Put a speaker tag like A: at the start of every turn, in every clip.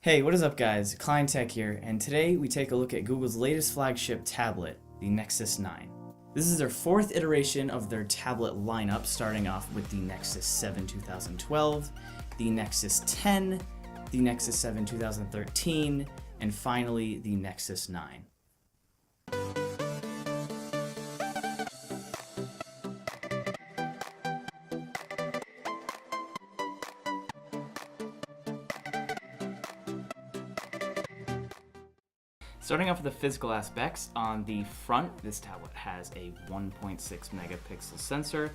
A: Hey, what is up guys? Klein Tech here, and today we take a look at Google's latest flagship tablet, the Nexus 9. This is their fourth iteration of their tablet lineup, starting off with the Nexus 7 2012, the Nexus 10, the Nexus 7 2013, and finally the Nexus 9. Starting off with the physical aspects, on the front, this tablet has a 1.6 megapixel sensor,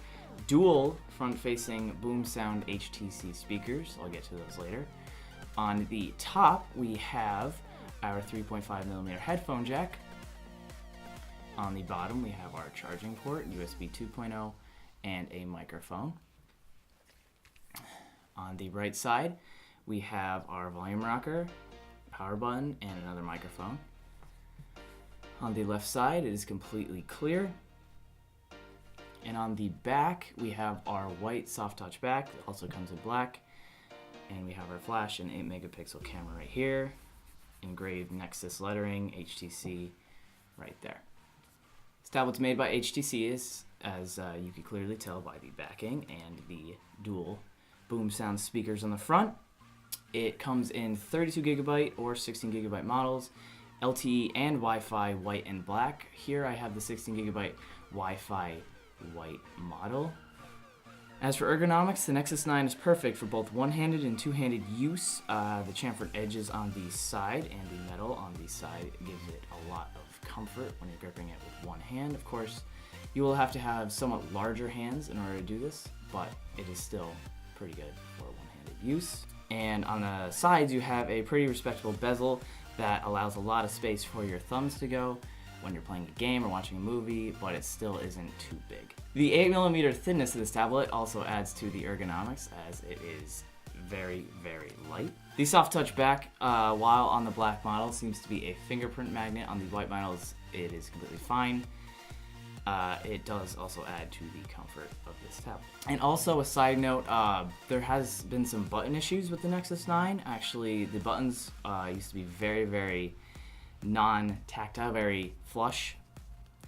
A: dual front-facing boom sound HTC speakers. I'll get to those later. On the top, we have our 3.5mm headphone jack. On the bottom, we have our charging port, USB 2.0, and a microphone. On the right side, we have our volume rocker, power button, and another microphone. On the left side, it is completely clear. And on the back, we have our white soft touch back. It also comes in black. And we have our flash and 8 megapixel camera right here. Engraved Nexus lettering, HTC right there. This tablet's made by HTC, as you can clearly tell by the backing and the dual boom sound speakers on the front. It comes in 32 gigabyte or 16 gigabyte models. LTE and Wi-Fi white and black. Here I have the 16 gigabyte Wi-Fi white model. As for ergonomics, the Nexus 9 is perfect for both one-handed and two-handed use. The chamfered edges on the side and the metal on the side gives it a lot of comfort when you're gripping it with one hand. Of course, you will have to have somewhat larger hands in order to do this, but it is still pretty good for one-handed use. And on the sides, you have a pretty respectable bezel that allows a lot of space for your thumbs to go when you're playing a game or watching a movie, but it still isn't too big. The 8mm thinness of this tablet also adds to the ergonomics, as it is very, very light. The soft touch back, while on the black model, seems to be a fingerprint magnet. On the white models, it is completely fine. It does also add to the comfort of this tablet. And also a side note, there has been some button issues with the Nexus 9. Actually, the buttons used to be very, very non-tactile, very flush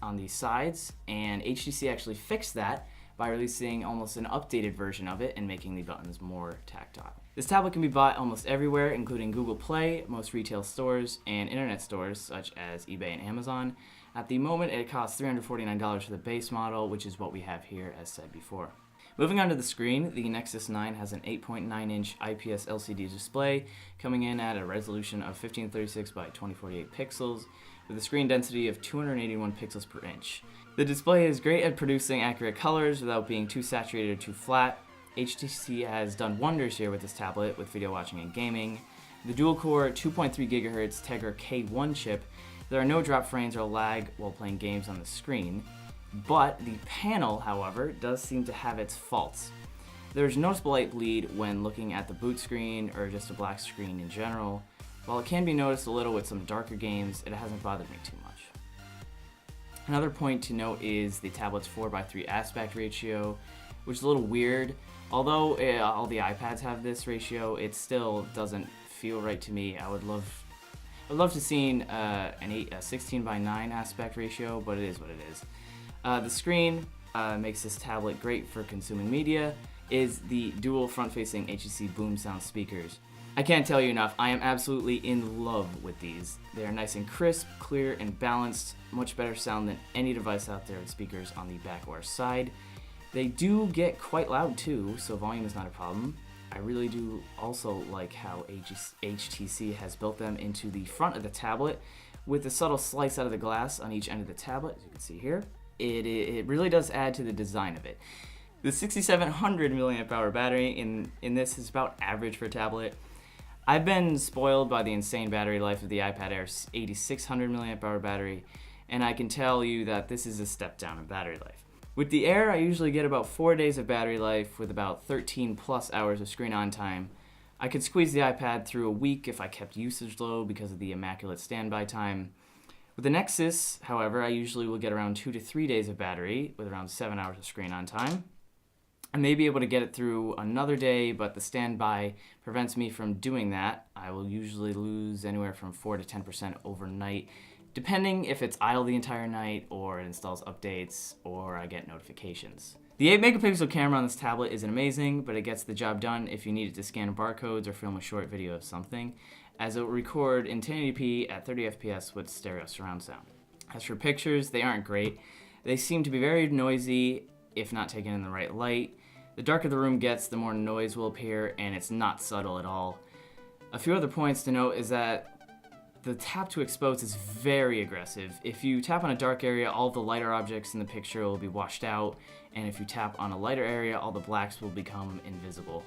A: on the sides, and HTC actually fixed that by releasing almost an updated version of it and making the buttons more tactile. This tablet can be bought almost everywhere, including Google Play, most retail stores, and internet stores such as eBay and Amazon. At the moment, it costs $349 for the base model, which is what we have here as said before. Moving on to the screen, the Nexus 9 has an 8.9-inch IPS LCD display coming in at a resolution of 1536 by 2048 pixels with a screen density of 281 pixels per inch. The display is great at producing accurate colors without being too saturated or too flat. HTC has done wonders here with this tablet with video watching and gaming. The dual-core 2.3 GHz Tegra K1 chip. There are no drop frames or lag while playing games on the screen, but the panel, however, does seem to have its faults. There's noticeable light bleed when looking at the boot screen or just a black screen in general. While it can be noticed a little with some darker games, it hasn't bothered me too much. Another point to note is the tablet's 4:3 aspect ratio, which is a little weird. Although all the iPads have this ratio, it still doesn't feel right to me. I'd love to see a 16:9 aspect ratio, but it is what it is. The screen makes this tablet great for consuming media, is the dual front-facing HTC boom sound speakers. I can't tell you enough, I am absolutely in love with these. They are nice and crisp, clear, and balanced, much better sound than any device out there with speakers on the back or side. They do get quite loud too, so volume is not a problem. I really do also like how HTC has built them into the front of the tablet with a subtle slice out of the glass on each end of the tablet, as you can see here. It really does add to the design of it. The 6700 milliamp hour battery in this is about average for a tablet. I've been spoiled by the insane battery life of the iPad Air's 8600 milliamp hour battery, and I can tell you that this is a step down in battery life. With the Air, I usually get about 4 days of battery life with about 13 plus hours of screen on time. I could squeeze the iPad through a week if I kept usage low because of the immaculate standby time. With the Nexus, however, I usually will get around 2 to 3 days of battery with around 7 hours of screen on time. I may be able to get it through another day, but the standby prevents me from doing that. I will usually lose anywhere from 4 to 10% overnight, depending if it's idle the entire night or it installs updates or I get notifications. The 8 megapixel camera on this tablet isn't amazing, but it gets the job done if you need it to scan barcodes or film a short video of something, as it will record in 1080p at 30 FPS with stereo surround sound. As for pictures, they aren't great. They seem to be very noisy if not taken in the right light. The darker the room gets, the more noise will appear, and it's not subtle at all. A few other points to note is that the tap to expose is very aggressive. If you tap on a dark area, all of the lighter objects in the picture will be washed out, and if you tap on a lighter area, all the blacks will become invisible.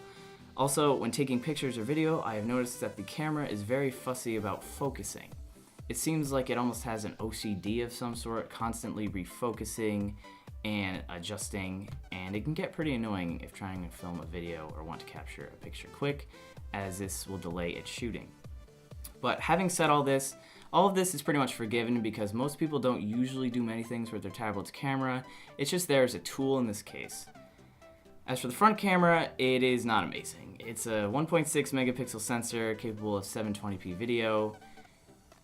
A: Also, when taking pictures or video, I have noticed that the camera is very fussy about focusing. It seems like it almost has an OCD of some sort, constantly refocusing and adjusting, and it can get pretty annoying if trying to film a video or want to capture a picture quick, as this will delay its shooting. But having said all of this is pretty much forgiven because most people don't usually do many things with their tablet's camera. It's just there as a tool in this case. As for the front camera, it is not amazing. It's a 1.6 megapixel sensor capable of 720p video.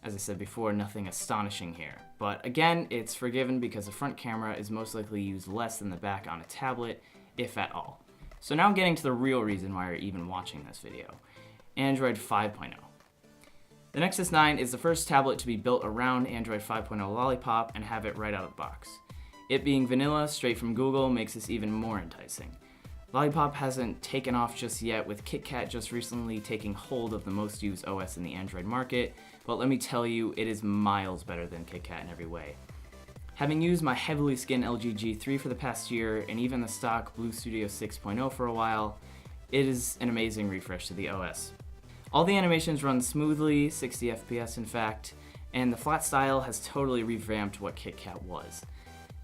A: As I said before, nothing astonishing here. But again, it's forgiven because the front camera is most likely used less than the back on a tablet, if at all. So now getting to the real reason why you're even watching this video. Android 5.0. The Nexus 9 is the first tablet to be built around Android 5.0 Lollipop and have it right out of the box. It being vanilla, straight from Google, makes this even more enticing. Lollipop hasn't taken off just yet, with KitKat just recently taking hold of the most used OS in the Android market, but let me tell you, it is miles better than KitKat in every way. Having used my heavily skinned LG G3 for the past year, and even the stock Blue Studio 6.0 for a while, it is an amazing refresh to the OS. All the animations run smoothly, 60 FPS in fact, and the flat style has totally revamped what KitKat was.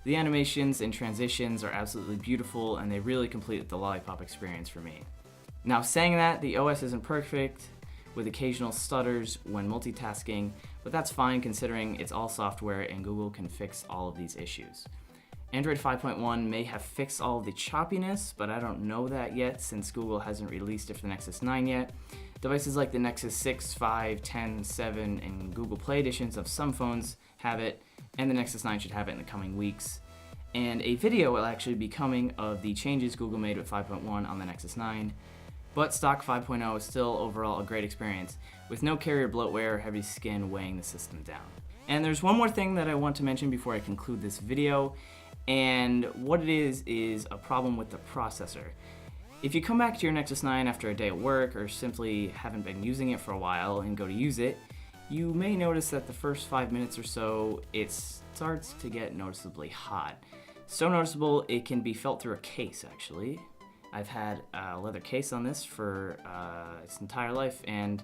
A: The animations and transitions are absolutely beautiful, and they really complete the Lollipop experience for me. Now, saying that, the OS isn't perfect, with occasional stutters when multitasking, but that's fine considering it's all software and Google can fix all of these issues. Android 5.1 may have fixed all of the choppiness, but I don't know that yet since Google hasn't released it for the Nexus 9 yet. Devices like the Nexus 6, 5, 10, 7, and Google Play editions of some phones have it, and the Nexus 9 should have it in the coming weeks. And a video will actually be coming of the changes Google made with 5.1 on the Nexus 9. But stock 5.0 is still overall a great experience, with no carrier bloatware or heavy skin weighing the system down. And there's one more thing that I want to mention before I conclude this video, and what it is a problem with the processor. If you come back to your Nexus 9 after a day at work or simply haven't been using it for a while and go to use it, you may notice that the first 5 minutes or so, it starts to get noticeably hot. So noticeable, it can be felt through a case, actually. I've had a leather case on this for its entire life, and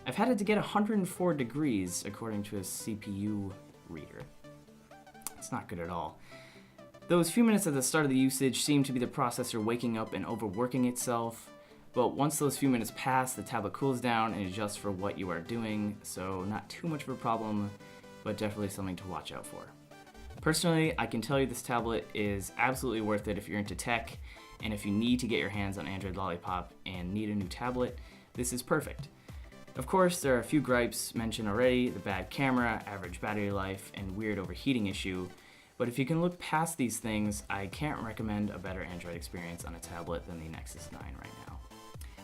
A: I've had it to get 104 degrees according to a CPU reader. It's not good at all. Those few minutes at the start of the usage seem to be the processor waking up and overworking itself, but once those few minutes pass, the tablet cools down and adjusts for what you are doing, so not too much of a problem, but definitely something to watch out for. Personally, I can tell you this tablet is absolutely worth it if you're into tech, and if you need to get your hands on Android Lollipop and need a new tablet, this is perfect. Of course, there are a few gripes mentioned already, the bad camera, average battery life, and weird overheating issue, but if you can look past these things, I can't recommend a better Android experience on a tablet than the Nexus 9 right now.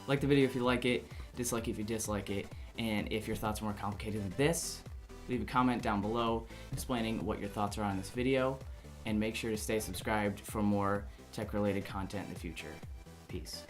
A: Like the video if you like it, dislike it if you dislike it, and if your thoughts are more complicated than this, leave a comment down below explaining what your thoughts are on this video, and make sure to stay subscribed for more tech-related content in the future. Peace.